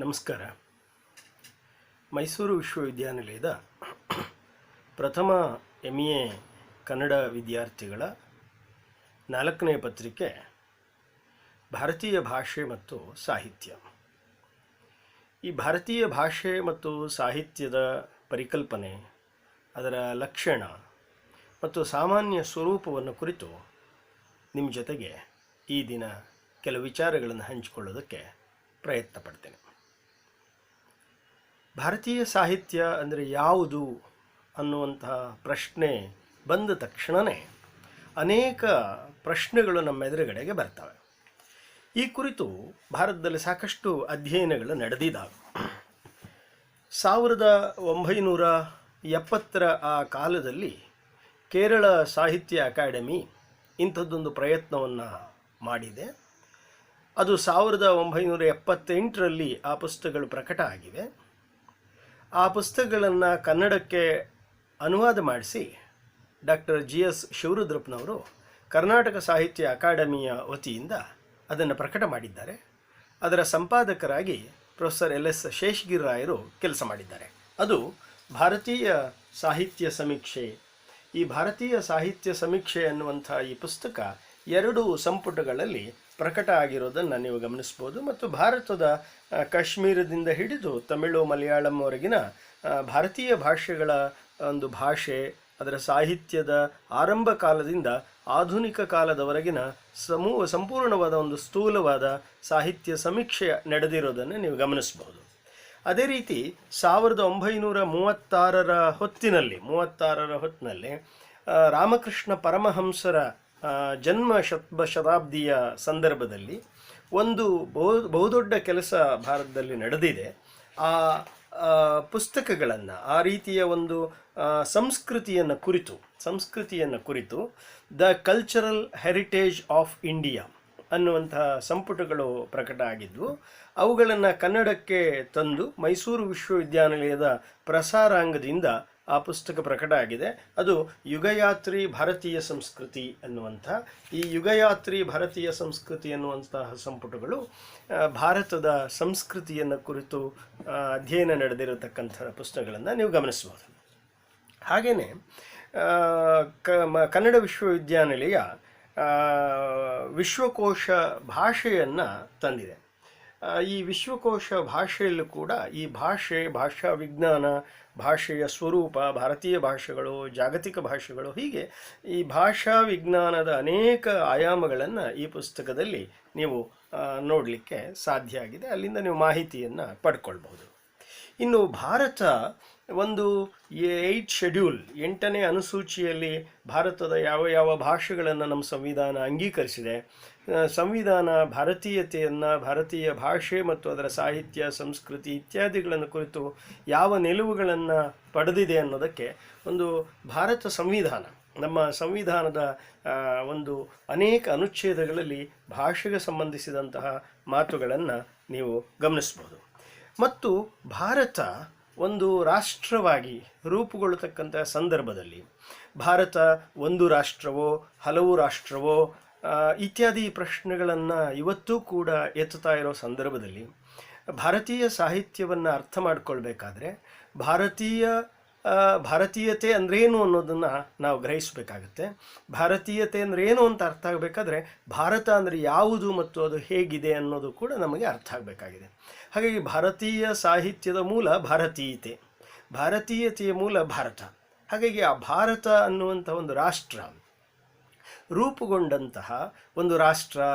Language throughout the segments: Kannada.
ನಮಸ್ಕಾರ. ಮೈಸೂರು ವಿಶ್ವವಿದ್ಯಾನಿಲಯದ ಪ್ರಥಮ MA ಕನ್ನಡ ವಿದ್ಯಾರ್ಥಿಗಳ 4ನೇ ಪತ್ರಿಕೆ ಭಾರತೀಯ ಭಾಷೆ ಮತ್ತು ಸಾಹಿತ್ಯ. ಈ ಭಾರತೀಯ ಭಾಷೆ ಮತ್ತು ಸಾಹಿತ್ಯದ ಪರಿಕಲ್ಪನೆ, ಅದರ ಲಕ್ಷಣ ಮತ್ತು ಸಾಮಾನ್ಯ ಸ್ವರೂಪವನ್ನು ಕುರಿತು ನಿಮ್ಮ ಜೊತೆಗೆ ಈ ದಿನ ಕೆಲವು ವಿಚಾರಗಳನ್ನು ಹಂಚಿಕೊಳ್ಳೋದಕ್ಕೆ ಪ್ರಯತ್ನ ಪಡ್ತೇನೆ. ಭಾರತೀಯ ಸಾಹಿತ್ಯ ಅಂದರೆ ಯಾವುದು ಅನ್ನುವಂತಹ ಪ್ರಶ್ನೆ ಬಂದ ತಕ್ಷಣವೇ ಅನೇಕ ಪ್ರಶ್ನೆಗಳು ನಮ್ಮ ಎದುರುಗಡೆಗೆ ಬರ್ತವೆ. ಈ ಕುರಿತು ಭಾರತದಲ್ಲಿ ಸಾಕಷ್ಟು ಅಧ್ಯಯನಗಳು ನಡೆದಿದ್ದಾವೆ. 1970ರ ಆ ಕಾಲದಲ್ಲಿ ಕೇರಳ ಸಾಹಿತ್ಯ ಅಕಾಡೆಮಿ ಇಂಥದ್ದೊಂದು ಪ್ರಯತ್ನವನ್ನು ಮಾಡಿದೆ. ಅದು 1978ರಲ್ಲಿ ಆ ಪುಸ್ತಕಗಳು ಪ್ರಕಟ ಆಗಿವೆ. ಆ ಪುಸ್ತಕಗಳನ್ನು ಕನ್ನಡಕ್ಕೆ ಅನುವಾದ ಮಾಡಿಸಿ ಡಾಕ್ಟರ್ GS ಶಿವರುದ್ರಪ್ಪನವರು ಕರ್ನಾಟಕ ಸಾಹಿತ್ಯ ಅಕಾಡೆಮಿಯ ವತಿಯಿಂದ ಅದನ್ನು ಪ್ರಕಟ ಮಾಡಿದ್ದಾರೆ. ಅದರ ಸಂಪಾದಕರಾಗಿ ಪ್ರೊಫೆಸರ್ LS ಶೇಷಗಿರಿರಾಯರು ಕೆಲಸ ಮಾಡಿದ್ದಾರೆ. ಅದು ಭಾರತೀಯ ಸಾಹಿತ್ಯ ಸಮೀಕ್ಷೆ. ಈ ಭಾರತೀಯ ಸಾಹಿತ್ಯ ಸಮೀಕ್ಷೆ ಅನ್ನುವಂಥ ಈ ಪುಸ್ತಕ 2 ಸಂಪುಟಗಳಲ್ಲಿ ಪ್ರಕಟ ಆಗಿರೋದನ್ನು ನೀವು ಗಮನಿಸ್ಬೋದು. ಮತ್ತು ಭಾರತದ ಕಾಶ್ಮೀರದಿಂದ ಹಿಡಿದು ತಮಿಳು, ಮಲಯಾಳಂವರೆಗಿನ ಭಾರತೀಯ ಭಾಷೆಗಳ ಒಂದು ಭಾಷೆ, ಅದರ ಸಾಹಿತ್ಯದ ಆರಂಭ ಕಾಲದಿಂದ ಆಧುನಿಕ ಕಾಲದವರೆಗಿನ ಸಂಪೂರ್ಣವಾದ ಒಂದು ಸ್ಥೂಲವಾದ ಸಾಹಿತ್ಯ ಸಮೀಕ್ಷೆ ನಡೆದಿರೋದನ್ನು ನೀವು ಗಮನಿಸ್ಬೋದು. ಅದೇ ರೀತಿ 1936ರ ಹೊತ್ತಿನಲ್ಲಿ ರಾಮಕೃಷ್ಣ ಪರಮಹಂಸರ ಜನ್ಮ ಶತಾಬ್ದಿಯ ಸಂದರ್ಭದಲ್ಲಿ ಒಂದು ಬಹುದೊಡ್ಡ ಕೆಲಸ ಭಾರತದಲ್ಲಿ ನಡೆದಿದೆ. ಆ ಪುಸ್ತಕಗಳನ್ನು, ಆ ರೀತಿಯ ಒಂದು ಸಂಸ್ಕೃತಿಯನ್ನು ಕುರಿತು the cultural heritage of India ಅನ್ನುವಂತಹ ಸಂಪುಟಗಳು ಪ್ರಕಟ ಆಗಿದ್ವು. ಅವುಗಳನ್ನು ಕನ್ನಡಕ್ಕೆ ತಂದು ಮೈಸೂರು ವಿಶ್ವವಿದ್ಯಾನಿಲಯದ ಪ್ರಸಾರಾಂಗದಿಂದ ಆ ಪುಸ್ತಕ ಪ್ರಕಟ ಆಗಿದೆ. ಅದು ಯುಗಯಾತ್ರಿ ಭಾರತೀಯ ಸಂಸ್ಕೃತಿ ಅನ್ನುವಂಥ ಈ ಯುಗಯಾತ್ರಿ ಭಾರತೀಯ ಸಂಸ್ಕೃತಿ ಅನ್ನುವಂತಹ ಸಂಪುಟಗಳು ಭಾರತದ ಸಂಸ್ಕೃತಿಯನ್ನು ಕುರಿತು ಅಧ್ಯಯನ ನಡೆದಿರತಕ್ಕಂಥ ಪುಸ್ತಕಗಳನ್ನು ನೀವು ಗಮನಿಸ್ಬೋದು. ಹಾಗೆಯೇ ಕನ್ನಡ ವಿಶ್ವವಿದ್ಯಾನಿಲಯ ವಿಶ್ವಕೋಶ ಭಾಷೆಯನ್ನು ತಂದಿದೆ. ಈ ವಿಶ್ವಕೋಶ ಭಾಷೆಯಲ್ಲೂ ಕೂಡ ಈ ಭಾಷಾ ವಿಜ್ಞಾನ, ಭಾಷೆಯ ಸ್ವರೂಪ, ಭಾರತೀಯ ಭಾಷೆಗಳು, ಜಾಗತಿಕ ಭಾಷೆಗಳು, ಹೀಗೆ ಈ ಭಾಷಾ ವಿಜ್ಞಾನದ ಅನೇಕ ಆಯಾಮಗಳನ್ನು ಈ ಪುಸ್ತಕದಲ್ಲಿ ನೀವು ನೋಡಲಿಕ್ಕೆ ಸಾಧ್ಯ ಆಗಿದೆ. ಅಲ್ಲಿಂದ ನೀವು ಮಾಹಿತಿಯನ್ನು ಪಡ್ಕೊಳ್ಬಹುದು. ಇನ್ನು ಭಾರತ ಒಂದು 8ನೇ ಅನುಸೂಚಿಯಲ್ಲಿ ಭಾರತದ ಯಾವ ಭಾಷೆಗಳನ್ನು ನಮ್ಮ ಸಂವಿಧಾನ ಅಂಗೀಕರಿಸಿದೆ, ಸಂವಿಧಾನ ಭಾರತೀಯತೆಯನ್ನು, ಭಾರತೀಯ ಭಾಷೆ ಮತ್ತು ಅದರ ಸಾಹಿತ್ಯ, ಸಂಸ್ಕೃತಿ ಇತ್ಯಾದಿಗಳನ್ನು ಕುರಿತು ಯಾವ ನಿಲುವುಗಳನ್ನು ಪಡೆದಿದೆ ಅನ್ನೋದಕ್ಕೆ ಒಂದು ಭಾರತ ಸಂವಿಧಾನ, ನಮ್ಮ ಸಂವಿಧಾನದ ಒಂದು ಅನೇಕ ಅನುಚ್ಛೇದಗಳಲ್ಲಿ ಭಾಷೆಗೆ ಸಂಬಂಧಿಸಿದಂತಹ ಮಾತುಗಳನ್ನು ನೀವು ಗಮನಿಸ್ಬೋದು. ಮತ್ತು ಭಾರತ ಒಂದು ರಾಷ್ಟ್ರವಾಗಿ ರೂಪುಗೊಳ್ಳತಕ್ಕಂಥ ಸಂದರ್ಭದಲ್ಲಿ ಭಾರತ ಒಂದು ರಾಷ್ಟ್ರವೋ ಹಲವು ರಾಷ್ಟ್ರವೋ ಇತ್ಯಾದಿ ಪ್ರಶ್ನೆಗಳನ್ನು ಇವತ್ತೂ ಕೂಡ ಎತ್ತುತ್ತಾ ಇರೋ ಸಂದರ್ಭದಲ್ಲಿ ಭಾರತೀಯ ಸಾಹಿತ್ಯವನ್ನು ಅರ್ಥ ಮಾಡಿಕೊಳ್ಬೇಕಾದ್ರೆ ಭಾರತೀಯತೆ ಅಂದ್ರೇನು ಅನ್ನೋದನ್ನು ನಾವು ಗ್ರಹಿಸಬೇಕಾಗುತ್ತೆ. ಭಾರತೀಯತೆ ಅಂದ್ರೇನು ಅಂತ ಅರ್ಥ ಆಗಬೇಕಾದ್ರೆ ಭಾರತ ಅಂದರೆ ಯಾವುದು ಮತ್ತು ಅದು ಹೇಗಿದೆ ಅನ್ನೋದು ಕೂಡ ನಮಗೆ ಅರ್ಥ ಆಗಬೇಕಾಗಿದೆ. ಹಾಗಾಗಿ ಭಾರತೀಯ ಸಾಹಿತ್ಯದ ಮೂಲ ಭಾರತೀಯತೆಯ ಮೂಲ ಭಾರತ. ಹಾಗಾಗಿ ಆ ಭಾರತ ಅನ್ನುವಂಥ ಒಂದು ರಾಷ್ಟ್ರ ರೂಪುಗೊಂಡಂತಹ ಒಂದು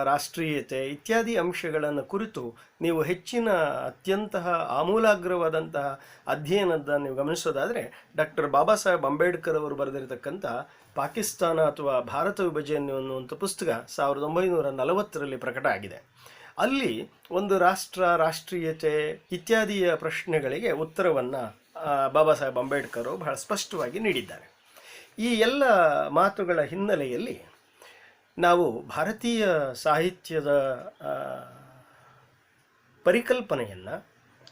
ರಾಷ್ಟ್ರೀಯತೆ ಇತ್ಯಾದಿ ಅಂಶಗಳನ್ನು ಕುರಿತು ನೀವು ಹೆಚ್ಚಿನ ಅತ್ಯಂತ ಆಮೂಲಾಗ್ರವಾದಂತಹ ಅಧ್ಯಯನದ ನೀವು ಗಮನಿಸೋದಾದರೆ ಡಾಕ್ಟರ್ ಬಾಬಾ ಸಾಹೇಬ್ ಅಂಬೇಡ್ಕರ್ ಅವರು ಬರೆದಿರತಕ್ಕಂಥ ಪಾಕಿಸ್ತಾನ ಅಥವಾ ಭಾರತ ವಿಭಜನೆ ಅನ್ನುವಂಥ ಪುಸ್ತಕ 1940ರಲ್ಲಿ ಪ್ರಕಟ ಆಗಿದೆ. ಅಲ್ಲಿ ಒಂದು ರಾಷ್ಟ್ರೀಯತೆ ಇತ್ಯಾದಿಯ ಪ್ರಶ್ನೆಗಳಿಗೆ ಉತ್ತರವನ್ನು ಬಾಬಾ ಸಾಹೇಬ್ ಅಂಬೇಡ್ಕರ್ ಅವರು ಬಹಳ ಸ್ಪಷ್ಟವಾಗಿ ನೀಡಿದ್ದಾರೆ. ಈ ಎಲ್ಲ ಮಾತುಗಳ ಹಿನ್ನೆಲೆಯಲ್ಲಿ ನಾವು ಭಾರತೀಯ ಸಾಹಿತ್ಯದ ಪರಿಕಲ್ಪನೆಯನ್ನು,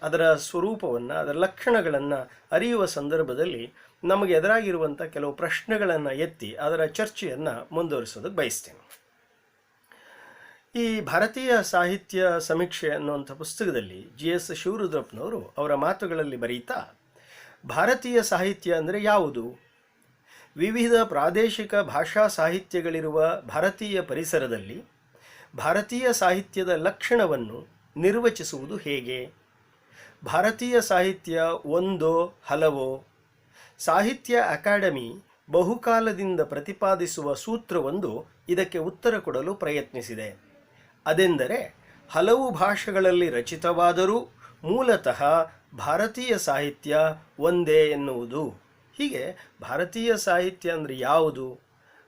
ಅದರ ಸ್ವರೂಪವನ್ನು, ಅದರ ಲಕ್ಷಣಗಳನ್ನು ಅರಿಯುವ ಸಂದರ್ಭದಲ್ಲಿ ನಮಗೆ ಎದುರಾಗಿರುವಂಥ ಕೆಲವು ಪ್ರಶ್ನೆಗಳನ್ನು ಎತ್ತಿ ಅದರ ಚರ್ಚೆಯನ್ನು ಮುಂದುವರಿಸೋದಕ್ಕೆ ಬಯಸ್ತೇನೆ. ಈ ಭಾರತೀಯ ಸಾಹಿತ್ಯ ಸಮೀಕ್ಷೆ ಅನ್ನುವಂಥ ಪುಸ್ತಕದಲ್ಲಿ GS ಶಿವರುದ್ರಪ್ಪನವರು ಅವರ ಮಾತುಗಳಲ್ಲಿ ಬರೀತಾ ಭಾರತೀಯ ಸಾಹಿತ್ಯ ಅಂದರೆ ಯಾವುದು, ವಿವಿಧ ಪ್ರಾದೇಶಿಕ ಭಾಷಾ ಸಾಹಿತ್ಯಗಳಿರುವ ಭಾರತೀಯ ಪರಿಸರದಲ್ಲಿ ಭಾರತೀಯ ಸಾಹಿತ್ಯದ ಲಕ್ಷಣವನ್ನು ನಿರ್ವಚಿಸುವುದು ಹೇಗೆ, ಭಾರತೀಯ ಸಾಹಿತ್ಯ ಒಂದೋ ಹಲವೋ, ಸಾಹಿತ್ಯ ಅಕಾಡೆಮಿ ಬಹುಕಾಲದಿಂದ ಪ್ರತಿಪಾದಿಸುವ ಸೂತ್ರವೊಂದು ಇದಕ್ಕೆ ಉತ್ತರ ಕೊಡಲು ಪ್ರಯತ್ನಿಸಿದೆ. ಅದೆಂದರೆ ಹಲವು ಭಾಷೆಗಳಲ್ಲಿ ರಚಿತವಾದರೂ ಮೂಲತಃ ಭಾರತೀಯ ಸಾಹಿತ್ಯ ಒಂದೇ ಎನ್ನುವುದು. ಹೀಗೆ ಭಾರತೀಯ ಸಾಹಿತ್ಯ ಅಂದರೆ ಯಾವುದು,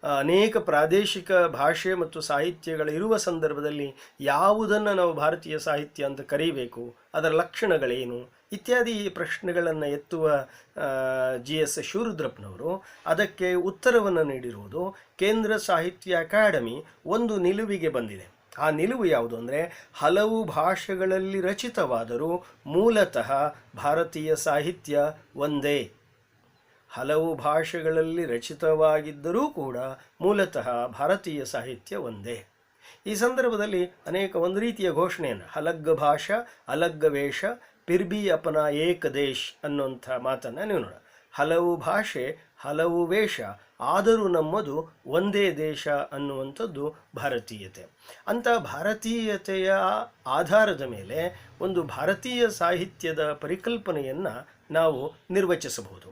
ಅನೇಕ ಪ್ರಾದೇಶಿಕ ಭಾಷೆ ಮತ್ತು ಸಾಹಿತ್ಯಗಳಿರುವ ಸಂದರ್ಭದಲ್ಲಿ ಯಾವುದನ್ನು ನಾವು ಭಾರತೀಯ ಸಾಹಿತ್ಯ ಅಂತ ಕರೀಬೇಕು, ಅದರ ಲಕ್ಷಣಗಳೇನು ಇತ್ಯಾದಿ ಪ್ರಶ್ನೆಗಳನ್ನು ಎತ್ತುವ GS ಶಿವರುದ್ರಪ್ಪನವರು ಅದಕ್ಕೆ ಉತ್ತರವನ್ನು ನೀಡಿರುವುದು ಕೇಂದ್ರ ಸಾಹಿತ್ಯ ಅಕಾಡೆಮಿ ಒಂದು ನಿಲುವಿಗೆ ಬಂದಿದೆ. ಆ ನಿಲುವು ಯಾವುದು ಅಂದರೆ ಹಲವು ಭಾಷೆಗಳಲ್ಲಿ ರಚಿತವಾದರೂ ಮೂಲತಃ ಭಾರತೀಯ ಸಾಹಿತ್ಯ ಒಂದೇ. ಹಲವು ಭಾಷೆಗಳಲ್ಲಿ ರಚಿತವಾಗಿದ್ದರೂ ಕೂಡ ಮೂಲತಃ ಭಾರತೀಯ ಸಾಹಿತ್ಯ ಒಂದೇ. ಈ ಸಂದರ್ಭದಲ್ಲಿ ಒಂದು ರೀತಿಯ ಘೋಷಣೆಯನ್ನು ಹಲಗ್ಗ ಭಾಷಾ ಅಲಗ್ಗ ವೇಷ ಪಿರ್ಬಿ ಅಪನ ಏಕ ದೇಶ್ ಅನ್ನುವಂಥ ಮಾತನ್ನು ನೀವು ನೋಡ. ಹಲವು ಭಾಷೆ ಹಲವು ವೇಷ ಆದರೂ ನಮ್ಮದು ಒಂದೇ ದೇಶ ಅನ್ನುವಂಥದ್ದು ಭಾರತೀಯತೆ. ಅಂಥ ಭಾರತೀಯತೆಯ ಆಧಾರದ ಮೇಲೆ ಒಂದು ಭಾರತೀಯ ಸಾಹಿತ್ಯದ ಪರಿಕಲ್ಪನೆಯನ್ನು ನಾವು ನಿರ್ವಚಿಸಬಹುದು.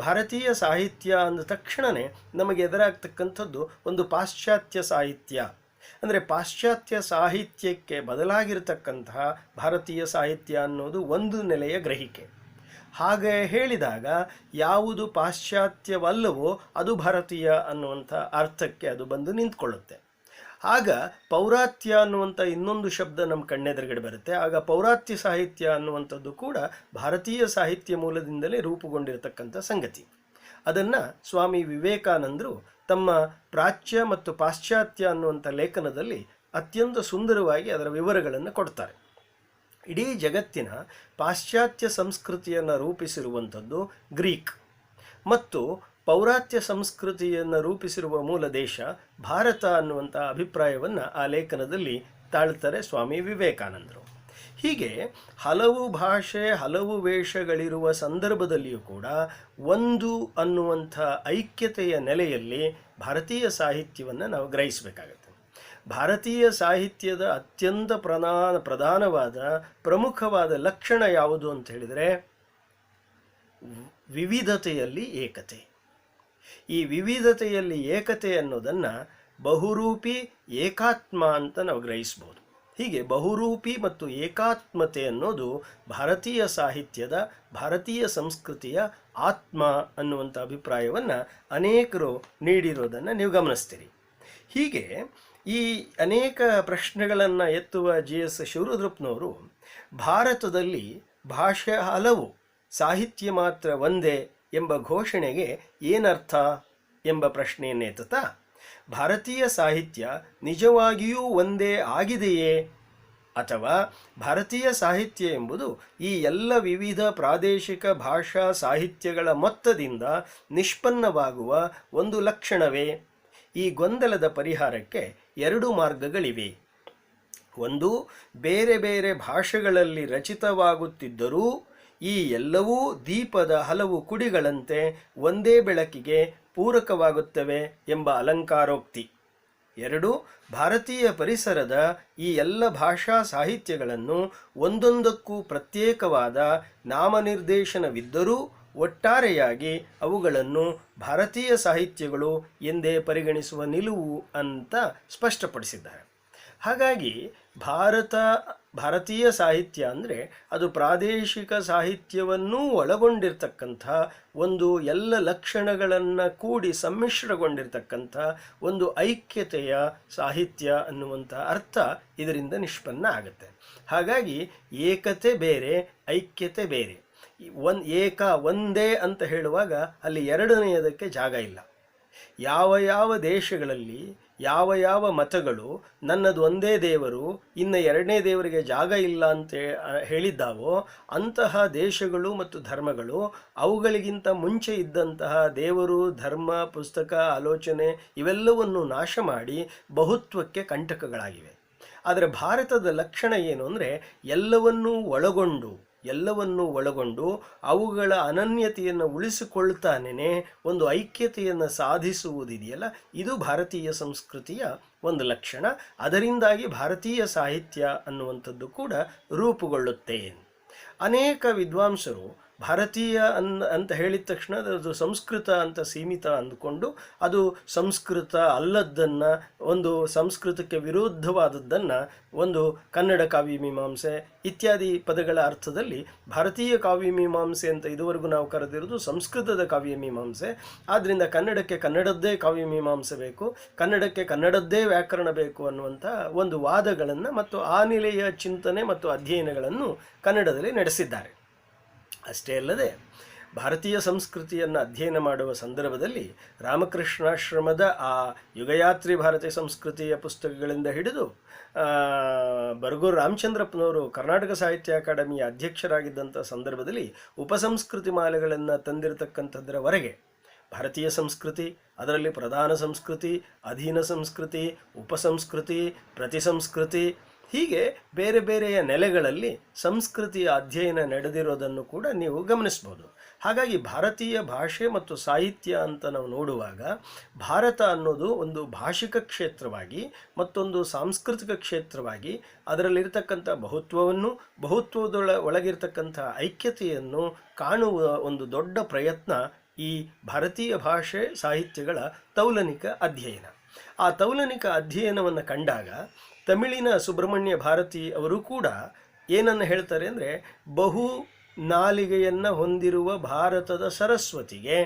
ಭಾರತೀಯ ಸಾಹಿತ್ಯ ಅಂದ ತಕ್ಷಣವೇ ನಮಗೆ ಎದುರಾಗ್ತಕ್ಕಂಥದ್ದು ಒಂದು ಪಾಶ್ಚಾತ್ಯ ಸಾಹಿತ್ಯ. ಅಂದರೆ ಪಾಶ್ಚಾತ್ಯ ಸಾಹಿತ್ಯಕ್ಕೆ ಬದಲಾಗಿರತಕ್ಕಂತಹ ಭಾರತೀಯ ಸಾಹಿತ್ಯ ಅನ್ನೋದು ಒಂದು ನೆಲೆಯ ಗ್ರಹಿಕೆ. ಹಾಗೆ ಹೇಳಿದಾಗ ಯಾವುದು ಪಾಶ್ಚಾತ್ಯವಲ್ಲವೋ ಅದು ಭಾರತೀಯ ಅನ್ನುವಂಥ ಅರ್ಥಕ್ಕೆ ಅದು ಬಂದು ನಿಂತ್ಕೊಳ್ಳುತ್ತೆ. ಆಗ ಪೌರಾತ್ಯ ಅನ್ನುವಂಥ ಇನ್ನೊಂದು ಶಬ್ದ ನಮ್ಮ ಕಣ್ಣೆದುರುಗಡೆ ಬರುತ್ತೆ. ಆಗ ಪೌರಾತ್ಯ ಸಾಹಿತ್ಯ ಅನ್ನುವಂಥದ್ದು ಕೂಡ ಭಾರತೀಯ ಸಾಹಿತ್ಯ ಮೂಲದಿಂದಲೇ ರೂಪುಗೊಂಡಿರತಕ್ಕಂಥ ಸಂಗತಿ. ಅದನ್ನು ಸ್ವಾಮಿ ವಿವೇಕಾನಂದರು ತಮ್ಮ ಪ್ರಾಚ್ಯ ಮತ್ತು ಪಾಶ್ಚಾತ್ಯ ಅನ್ನುವಂಥ ಲೇಖನದಲ್ಲಿ ಅತ್ಯಂತ ಸುಂದರವಾಗಿ ಅದರ ವಿವರಗಳನ್ನು ಕೊಡ್ತಾರೆ. ಇಡೀ ಜಗತ್ತಿನ ಪಾಶ್ಚಾತ್ಯ ಸಂಸ್ಕೃತಿಯನ್ನು ರೂಪಿಸಿರುವಂಥದ್ದು ಗ್ರೀಕ್ ಮತ್ತು ಪೌರಾತ್ಯ ಸಂಸ್ಕೃತಿಯನ್ನು ರೂಪಿಸಿರುವ ಮೂಲ ದೇಶ ಭಾರತ ಅನ್ನುವಂಥ ಅಭಿಪ್ರಾಯವನ್ನು ಆ ಲೇಖನದಲ್ಲಿ ತಾಳ್ತಾರೆ ಸ್ವಾಮಿ ವಿವೇಕಾನಂದರು. ಹೀಗೆ ಹಲವು ಭಾಷೆ ಹಲವು ವೇಷಗಳಿರುವ ಸಂದರ್ಭದಲ್ಲಿಯೂ ಕೂಡ ಒಂದು ಅನ್ನುವಂಥ ಐಕ್ಯತೆಯ ನೆಲೆಯಲ್ಲಿ ಭಾರತೀಯ ಸಾಹಿತ್ಯವನ್ನು ನಾವು ಗ್ರಹಿಸಬೇಕಾಗತ್ತೆ. ಭಾರತೀಯ ಸಾಹಿತ್ಯದ ಅತ್ಯಂತ ಪ್ರಧಾನವಾದ ಪ್ರಮುಖವಾದ ಲಕ್ಷಣ ಯಾವುದು ಅಂತ ಹೇಳಿದರೆ ವಿವಿಧತೆಯಲ್ಲಿ ಏಕತೆ. ಈ ವಿವಿಧತೆಯಲ್ಲಿ ಏಕತೆ ಅನ್ನೋದನ್ನು ಬಹುರೂಪಿ ಏಕಾತ್ಮ ಅಂತ ನಾವು ಗ್ರಹಿಸ್ಬೋದು. ಹೀಗೆ ಬಹುರೂಪಿ ಮತ್ತು ಏಕಾತ್ಮತೆ ಅನ್ನೋದು ಭಾರತೀಯ ಸಾಹಿತ್ಯದ ಭಾರತೀಯ ಸಂಸ್ಕೃತಿಯ ಆತ್ಮ ಅನ್ನುವಂಥ ಅಭಿಪ್ರಾಯವನ್ನು ಅನೇಕರು ನೀಡಿರೋದನ್ನು ನೀವು ಗಮನಿಸ್ತೀರಿ. ಹೀಗೆ ಈ ಅನೇಕ ಪ್ರಶ್ನೆಗಳನ್ನು ಎತ್ತುವ GS ಶಿವರುದ್ರಪ್ಪನವರು ಭಾರತದಲ್ಲಿ ಭಾಷೆ ಹಲವು ಸಾಹಿತ್ಯ ಮಾತ್ರ ಒಂದೇ ಎಂಬ ಘೋಷಣೆಗೆ ಏನರ್ಥ ಎಂಬ ಪ್ರಶ್ನೆಯನ್ನೆತ್ತುತ್ತಾ ಭಾರತೀಯ ಸಾಹಿತ್ಯ ನಿಜವಾಗಿಯೂ ಒಂದೇ ಆಗಿದೆಯೇ ಅಥವಾ ಭಾರತೀಯ ಸಾಹಿತ್ಯ ಎಂಬುದು ಈ ಎಲ್ಲ ವಿವಿಧ ಪ್ರಾದೇಶಿಕ ಭಾಷಾ ಸಾಹಿತ್ಯಗಳ ಮೊತ್ತದಿಂದ ನಿಷ್ಪನ್ನವಾಗುವ ಒಂದು ಲಕ್ಷಣವೇ? ಈ ಗೊಂದಲದ ಪರಿಹಾರಕ್ಕೆ ಎರಡು ಮಾರ್ಗಗಳಿವೆ. ಒಂದು, ಬೇರೆ ಬೇರೆ ಭಾಷೆಗಳಲ್ಲಿ ರಚಿತವಾಗುತ್ತಿದ್ದರೂ ಈ ಎಲ್ಲವೂ ದೀಪದ ಹಲವು ಕುಡಿಗಳಂತೆ ಒಂದೇ ಬೆಳಕಿಗೆ ಪೂರಕವಾಗುತ್ತವೆ ಎಂಬ ಅಲಂಕಾರೋಕ್ತಿ. ಎರಡು, ಭಾರತೀಯ ಪರಿಸರದ ಈ ಎಲ್ಲ ಭಾಷಾ ಸಾಹಿತ್ಯಗಳನ್ನು ಒಂದೊಂದಕ್ಕೂ ಪ್ರತ್ಯೇಕವಾದ ನಾಮನಿರ್ದೇಶನವಿದ್ದರೂ ಒಟ್ಟಾರೆಯಾಗಿ ಅವುಗಳನ್ನು ಭಾರತೀಯ ಸಾಹಿತ್ಯಗಳು ಎಂದೇ ಪರಿಗಣಿಸುವ ನಿಲುವು ಅಂತ ಸ್ಪಷ್ಟಪಡಿಸಿದ್ದಾರೆ. ಹಾಗಾಗಿ ಭಾರತೀಯ ಸಾಹಿತ್ಯ ಅಂದರೆ ಅದು ಪ್ರಾದೇಶಿಕ ಸಾಹಿತ್ಯವನ್ನೂ ಒಳಗೊಂಡಿರ್ತಕ್ಕಂಥ ಒಂದು ಎಲ್ಲ ಲಕ್ಷಣಗಳನ್ನು ಕೂಡಿ ಸಮ್ಮಿಶ್ರಗೊಂಡಿರ್ತಕ್ಕಂಥ ಒಂದು ಐಕ್ಯತೆಯ ಸಾಹಿತ್ಯ ಅನ್ನುವಂಥ ಅರ್ಥ ಇದರಿಂದ ನಿಷ್ಪನ್ನ ಆಗುತ್ತೆ. ಹಾಗಾಗಿ ಏಕತೆ ಬೇರೆ, ಐಕ್ಯತೆ ಬೇರೆ. ಒಂದೇ ಅಂತ ಹೇಳುವಾಗ ಅಲ್ಲಿ ಎರಡನೆಯದಕ್ಕೆ ಜಾಗ ಇಲ್ಲ. ಯಾವ ದೇಶಗಳಲ್ಲಿ ಯಾವ ಮತಗಳು ನನ್ನದು ಒಂದೇ ದೇವರು ಇನ್ನು ಎರಡನೇ ದೇವರಿಗೆ ಜಾಗ ಇಲ್ಲ ಅಂತ ಹೇಳಿದ್ದಾವೋ ಅಂತಹ ದೇಶಗಳು ಮತ್ತು ಧರ್ಮಗಳು ಅವುಗಳಿಗಿಂತ ಮುಂಚೆ ಇದ್ದಂತಹ ದೇವರು, ಧರ್ಮ, ಪುಸ್ತಕ, ಆಲೋಚನೆ ಇವೆಲ್ಲವನ್ನು ನಾಶ ಮಾಡಿ ಬಹುತ್ವಕ್ಕೆ ಕಂಟಕಗಳಾಗಿವೆ. ಆದರೆ ಭಾರತದ ಲಕ್ಷಣ ಏನು ಅಂದರೆ ಎಲ್ಲವನ್ನೂ ಒಳಗೊಂಡು ಅವುಗಳ ಅನನ್ಯತೆಯನ್ನು ಉಳಿಸಿಕೊಳ್ತಾನೇ ಒಂದು ಐಕ್ಯತೆಯನ್ನು ಸಾಧಿಸುವುದಿದೆಯಲ್ಲ, ಇದು ಭಾರತೀಯ ಸಂಸ್ಕೃತಿಯ ಒಂದು ಲಕ್ಷಣ. ಅದರಿಂದಾಗಿ ಭಾರತೀಯ ಸಾಹಿತ್ಯ ಅನ್ನುವಂಥದ್ದು ಕೂಡ ರೂಪುಗೊಳ್ಳುತ್ತೆ. ಅನೇಕ ವಿದ್ವಾಂಸರು ಭಾರತೀಯ ಅಂತ ಹೇಳಿದ ತಕ್ಷಣ ಅದು ಸಂಸ್ಕೃತ ಅಂತ ಸೀಮಿತ ಅಂದುಕೊಂಡು ಅದು ಸಂಸ್ಕೃತ ಅಲ್ಲದ್ದನ್ನು, ಒಂದು ಸಂಸ್ಕೃತಕ್ಕೆ ವಿರುದ್ಧವಾದದ್ದನ್ನು ಒಂದು ಕನ್ನಡ ಕಾವ್ಯಮೀಮಾಂಸೆ ಇತ್ಯಾದಿ ಪದಗಳ ಅರ್ಥದಲ್ಲಿ ಭಾರತೀಯ ಕಾವ್ಯಮೀಮಾಂಸೆ ಅಂತ ಇದುವರೆಗೂ ನಾವು ಕರೆದಿರೋದು ಸಂಸ್ಕೃತದ ಕಾವ್ಯಮೀಮಾಂಸೆ. ಆದ್ದರಿಂದ ಕನ್ನಡಕ್ಕೆ ಕನ್ನಡದ್ದೇ ಕಾವ್ಯಮೀಮಾಂಸೆ ಬೇಕು, ಕನ್ನಡಕ್ಕೆ ಕನ್ನಡದ್ದೇ ವ್ಯಾಕರಣ ಬೇಕು ಅನ್ನುವಂಥ ಒಂದು ವಾದಗಳನ್ನು ಮತ್ತು ಆ ನಿಲೆಯ ಚಿಂತನೆ ಮತ್ತು ಅಧ್ಯಯನಗಳನ್ನು ಕನ್ನಡದಲ್ಲಿ ನಡೆಸಿದ್ದಾರೆ. ಅಷ್ಟೇ ಅಲ್ಲದೆ ಭಾರತೀಯ ಸಂಸ್ಕೃತಿಯನ್ನು ಅಧ್ಯಯನ ಮಾಡುವ ಸಂದರ್ಭದಲ್ಲಿ ರಾಮಕೃಷ್ಣಾಶ್ರಮದ ಆ ಯುಗಯಾತ್ರಿ ಭಾರತೀಯ ಸಂಸ್ಕೃತಿಯ ಪುಸ್ತಕಗಳಿಂದ ಹಿಡಿದು ಬರಗೂರು ರಾಮಚಂದ್ರಪ್ಪನವರು ಕರ್ನಾಟಕ ಸಾಹಿತ್ಯ ಅಕಾಡೆಮಿಯ ಅಧ್ಯಕ್ಷರಾಗಿದ್ದಂಥ ಸಂದರ್ಭದಲ್ಲಿ ಉಪಸಂಸ್ಕೃತಿ ಮಾಲೆಗಳನ್ನು ತಂದಿರತಕ್ಕಂಥದ್ದರವರೆಗೆ ಭಾರತೀಯ ಸಂಸ್ಕೃತಿ, ಅದರಲ್ಲಿ ಪ್ರಧಾನ ಸಂಸ್ಕೃತಿ, ಅಧೀನ ಸಂಸ್ಕೃತಿ, ಉಪಸಂಸ್ಕೃತಿ, ಪ್ರತಿಸಂಸ್ಕೃತಿ, ಹೀಗೆ ಬೇರೆ ಬೇರೆಯ ನೆಲೆಗಳಲ್ಲಿ ಸಂಸ್ಕೃತಿಯ ಅಧ್ಯಯನ ನಡೆದಿರೋದನ್ನು ಕೂಡ ನೀವು ಗಮನಿಸ್ಬೋದು. ಹಾಗಾಗಿ ಭಾರತೀಯ ಭಾಷೆ ಮತ್ತು ಸಾಹಿತ್ಯ ಅಂತ ನಾವು ನೋಡುವಾಗ ಭಾರತ ಅನ್ನೋದು ಒಂದು ಭಾಷಿಕ ಕ್ಷೇತ್ರವಾಗಿ ಮತ್ತೊಂದು ಸಾಂಸ್ಕೃತಿಕ ಕ್ಷೇತ್ರವಾಗಿ ಅದರಲ್ಲಿರ್ತಕ್ಕಂಥ ಒಳಗಿರ್ತಕ್ಕಂಥ ಐಕ್ಯತೆಯನ್ನು ಕಾಣುವ ಒಂದು ದೊಡ್ಡ ಪ್ರಯತ್ನ ಈ ಭಾರತೀಯ ಭಾಷೆ ಸಾಹಿತ್ಯಗಳ ತೌಲನಿಕ ಅಧ್ಯಯನ. ಆ ತೌಲನಿಕ ಅಧ್ಯಯನವನ್ನು ಕಂಡಾಗ ತಮಿಳಿನ ಸುಬ್ರಹ್ಮಣ್ಯ ಭಾರತಿ ಅವರು ಕೂಡ ಏನನ್ನು ಹೇಳ್ತಾರೆ ಅಂದರೆ, ಬಹು ನಾಲಿಗೆಯನ್ನು ಹೊಂದಿರುವ ಭಾರತದ ಸರಸ್ವತಿಗೆ,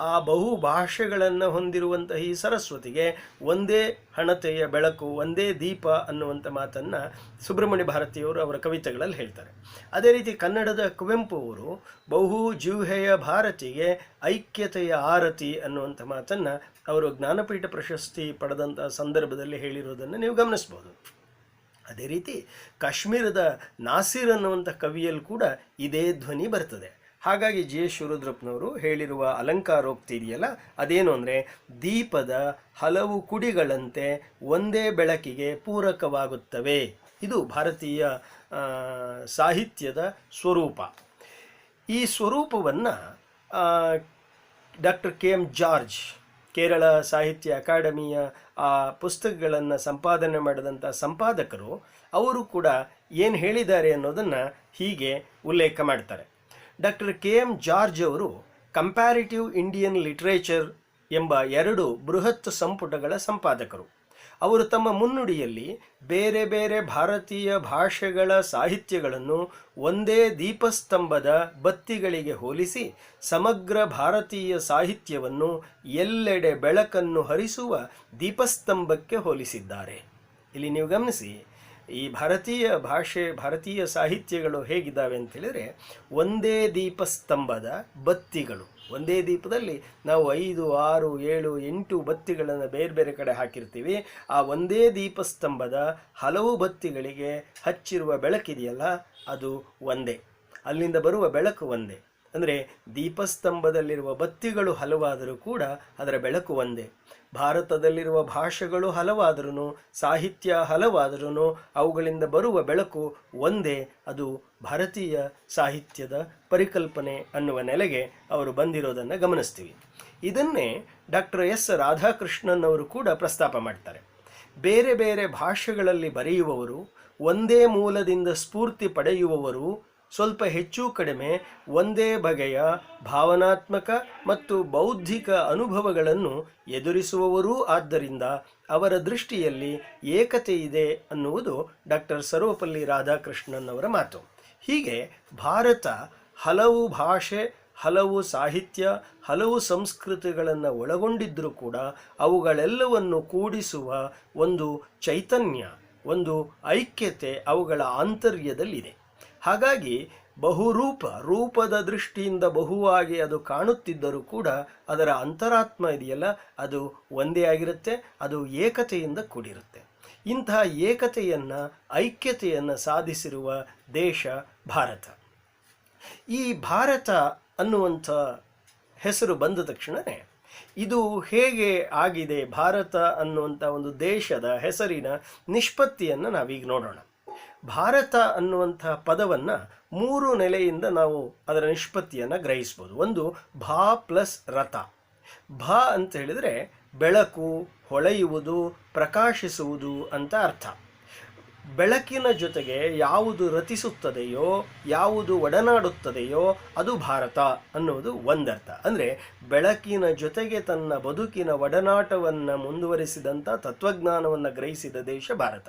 ಆ ಬಹು ಭಾಷೆಗಳನ್ನು ಹೊಂದಿರುವಂತಹ ಈ ಸರಸ್ವತಿಗೆ ಒಂದೇ ಹಣತೆಯ ಬೆಳಕು, ಒಂದೇ ದೀಪ ಅನ್ನುವಂಥ ಮಾತನ್ನು ಸುಬ್ರಹ್ಮಣ್ಯ ಭಾರತಿಯವರು ಅವರ ಕವಿತೆಗಳಲ್ಲಿ ಹೇಳ್ತಾರೆ. ಅದೇ ರೀತಿ ಕನ್ನಡದ ಕುವೆಂಪು ಅವರು ಬಹು ಜಿಹ್ವೆಯ ಭಾರತಿಗೆ ಐಕ್ಯತೆಯ ಆರತಿ ಅನ್ನುವಂಥ ಮಾತನ್ನು ಅವರು ಜ್ಞಾನಪೀಠ ಪ್ರಶಸ್ತಿ ಪಡೆದಂಥ ಸಂದರ್ಭದಲ್ಲಿ ಹೇಳಿರೋದನ್ನು ನೀವು ಗಮನಿಸ್ಬೋದು. ಅದೇ ರೀತಿ ಕಾಶ್ಮೀರದ ನಾಸಿರ್ ಅನ್ನುವಂಥ ಕವಿಯಲ್ಲಿ ಕೂಡ ಇದೇ ಧ್ವನಿ ಬರ್ತದೆ. ಹಾಗಾಗಿ ಜಿ ಎಸ್ ಶಿವರುದ್ರಪ್ಪನವರು ಹೇಳಿರುವ ಅಲಂಕಾರೋಕ್ತಿ ಇದೆಯಲ್ಲ, ಅದೇನು ಅಂದರೆ, ದೀಪದ ಹಲವು ಕುಡಿಗಳಂತೆ ಒಂದೇ ಬೆಳಕಿಗೆ ಪೂರಕವಾಗುತ್ತವೆ. ಇದು ಭಾರತೀಯ ಸಾಹಿತ್ಯದ ಸ್ವರೂಪ. ಈ ಸ್ವರೂಪವನ್ನು doctor K M George, Kerala ಸಾಹಿತ್ಯ ಅಕಾಡೆಮಿಯ ಆ ಪುಸ್ತಕಗಳನ್ನು ಸಂಪಾದನೆ ಮಾಡಿದಂಥ ಸಂಪಾದಕರು, ಅವರು ಕೂಡ ಏನು ಹೇಳಿದ್ದಾರೆ ಅನ್ನೋದನ್ನು ಹೀಗೆ ಉಲ್ಲೇಖ ಮಾಡ್ತಾರೆ. ಡಾಕ್ಟರ್ ಕೆ ಎಂ ಜಾರ್ಜ್ ಅವರು ಕಂಪ್ಯಾರಿಟಿವ್ ಇಂಡಿಯನ್ ಲಿಟ್ರೇಚರ್ ಎಂಬ 2 ಬೃಹತ್ ಸಂಪುಟಗಳ ಸಂಪಾದಕರು. ಅವರು ತಮ್ಮ ಮುನ್ನುಡಿಯಲ್ಲಿ ಬೇರೆ ಬೇರೆ ಭಾರತೀಯ ಭಾಷೆಗಳ ಸಾಹಿತ್ಯಗಳನ್ನು ಒಂದೇ ದೀಪಸ್ತಂಭದ ಬತ್ತಿಗಳಿಗೆ ಹೋಲಿಸಿ ಸಮಗ್ರ ಭಾರತೀಯ ಸಾಹಿತ್ಯವನ್ನು ಎಲ್ಲೆಡೆ ಬೆಳಕನ್ನು ಹರಿಸುವ ದೀಪಸ್ತಂಭಕ್ಕೆ ಹೋಲಿಸಿದ್ದಾರೆ. ಇಲ್ಲಿ ನೀವು ಗಮನಿಸಿ, ಈ ಭಾರತೀಯ ಭಾಷೆ, ಭಾರತೀಯ ಸಾಹಿತ್ಯಗಳು ಹೇಗಿದ್ದಾವೆ ಅಂತ ಹೇಳಿದರೆ, ಒಂದೇ ದೀಪಸ್ತಂಭದ ಬತ್ತಿಗಳು, ಒಂದೇ ದೀಪದಲ್ಲಿ ನಾವು 5, 6, 7, 8 ಬತ್ತಿಗಳನ್ನು ಬೇರೆ ಬೇರೆ ಕಡೆ ಹಾಕಿರ್ತೀವಿ. ಆ ಒಂದೇ ದೀಪಸ್ತಂಭದ ಹಲವು ಬತ್ತಿಗಳಿಗೆ ಹಚ್ಚಿರುವ ಬೆಳಕಿದೆಯಲ್ಲ, ಅದು ಒಂದೇ, ಅಲ್ಲಿಂದ ಬರುವ ಬೆಳಕು ಒಂದೇ. ಅಂದರೆ ದೀಪಸ್ತಂಭದಲ್ಲಿರುವ ಬತ್ತಿಗಳು ಹಲವಾದರೂ ಕೂಡ ಅದರ ಬೆಳಕು ಒಂದೇ. ಭಾರತದಲ್ಲಿರುವ ಭಾಷೆಗಳು ಹಲವಾದರೂ, ಸಾಹಿತ್ಯ ಹಲವಾದರೂ ಅವುಗಳಿಂದ ಬರುವ ಬೆಳಕು ಒಂದೇ, ಅದು ಭಾರತೀಯ ಸಾಹಿತ್ಯದ ಪರಿಕಲ್ಪನೆ ಅನ್ನುವ ನೆಲೆಗೆ ಅವರು ಬಂದಿರೋದನ್ನು ಗಮನಿಸ್ತೀವಿ. ಇದನ್ನೇ ಡಾಕ್ಟರ್ ಎಸ್ ರಾಧಾಕೃಷ್ಣನ್ ಅವರು ಕೂಡ ಪ್ರಸ್ತಾಪ ಮಾಡ್ತಾರೆ. ಬೇರೆ ಬೇರೆ ಭಾಷೆಗಳಲ್ಲಿ ಬರೆಯುವವರು, ಒಂದೇ ಮೂಲದಿಂದ ಸ್ಫೂರ್ತಿ ಪಡೆಯುವವರು ಸ್ವಲ್ಪ ಹೆಚ್ಚು ಕಡಿಮೆ ಒಂದೇ ಬಗೆಯ ಭಾವನಾತ್ಮಕ ಮತ್ತು ಬೌದ್ಧಿಕ ಅನುಭವಗಳನ್ನು ಎದುರಿಸುವವರೂ ಆದ್ದರಿಂದ ಅವರ ದೃಷ್ಟಿಯಲ್ಲಿ ಏಕತೆ ಇದೆ ಅನ್ನುವುದು ಡಾಕ್ಟರ್ ಸರ್ವಪಲ್ಲಿ ರಾಧಾಕೃಷ್ಣನ್ ಅವರ ಮಾತು. ಹೀಗೆ ಭಾರತ ಹಲವು ಭಾಷೆ, ಹಲವು ಸಾಹಿತ್ಯ, ಹಲವು ಸಂಸ್ಕೃತಿಗಳನ್ನು ಒಳಗೊಂಡಿದ್ದರೂ ಕೂಡ ಅವುಗಳೆಲ್ಲವನ್ನು ಕೂಡಿಸುವ ಒಂದು ಚೈತನ್ಯ, ಒಂದು ಐಕ್ಯತೆ ಅವುಗಳ ಆಂತರ್ಯದಲ್ಲಿದೆ. ಹಾಗಾಗಿ ರೂಪದ ದೃಷ್ಟಿಯಿಂದ ಬಹುವಾಗಿ ಅದು ಕಾಣುತ್ತಿದ್ದರೂ ಕೂಡ ಅದರ ಅಂತರಾತ್ಮ ಇದೆಯಲ್ಲ, ಅದು ಒಂದೇ ಆಗಿರುತ್ತೆ, ಅದು ಏಕತೆಯಿಂದ ಕೂಡಿರುತ್ತೆ. ಇಂತಹ ಏಕತೆಯನ್ನು, ಐಕ್ಯತೆಯನ್ನು ಸಾಧಿಸಿರುವ ದೇಶ ಭಾರತ. ಈ ಭಾರತ ಅನ್ನುವಂಥ ಹೆಸರು ಬಂದ ತಕ್ಷಣವೇ ಇದು ಹೇಗೆ ಆಗಿದೆ ಭಾರತ ಅನ್ನುವಂಥ ಒಂದು ದೇಶದ ಹೆಸರಿನ ನಿಷ್ಪತ್ತಿಯನ್ನು ನಾವೀಗ ನೋಡೋಣ. ಭಾರತ ಅನ್ನುವಂಥ ಪದವನ್ನು 3 ನೆಲೆಯಿಂದ ನಾವು ಅದರ ನಿಷ್ಪತ್ತಿಯನ್ನು ಗ್ರಹಿಸ್ಬೋದು. ಒಂದು ಭಾ ಪ್ಲಸ್ ರಥ. ಭಾ ಅಂತ ಹೇಳಿದರೆ ಬೆಳಕು, ಹೊಳೆಯುವುದು, ಪ್ರಕಾಶಿಸುವುದು ಅಂತ ಅರ್ಥ. ಬೆಳಕಿನ ಜೊತೆಗೆ ಯಾವುದು ರತಿಸುತ್ತದೆಯೋ, ಯಾವುದು ಒಡನಾಡುತ್ತದೆಯೋ ಅದು ಭಾರತ ಅನ್ನುವುದು ಒಂದರ್ಥ. ಅಂದರೆ ಬೆಳಕಿನ ಜೊತೆಗೆ ತನ್ನ ಬದುಕಿನ ಒಡನಾಟವನ್ನು ಮುಂದುವರಿಸಿದಂಥ ತತ್ವಜ್ಞಾನವನ್ನು ಗ್ರಹಿಸಿದ ದೇಶ ಭಾರತ.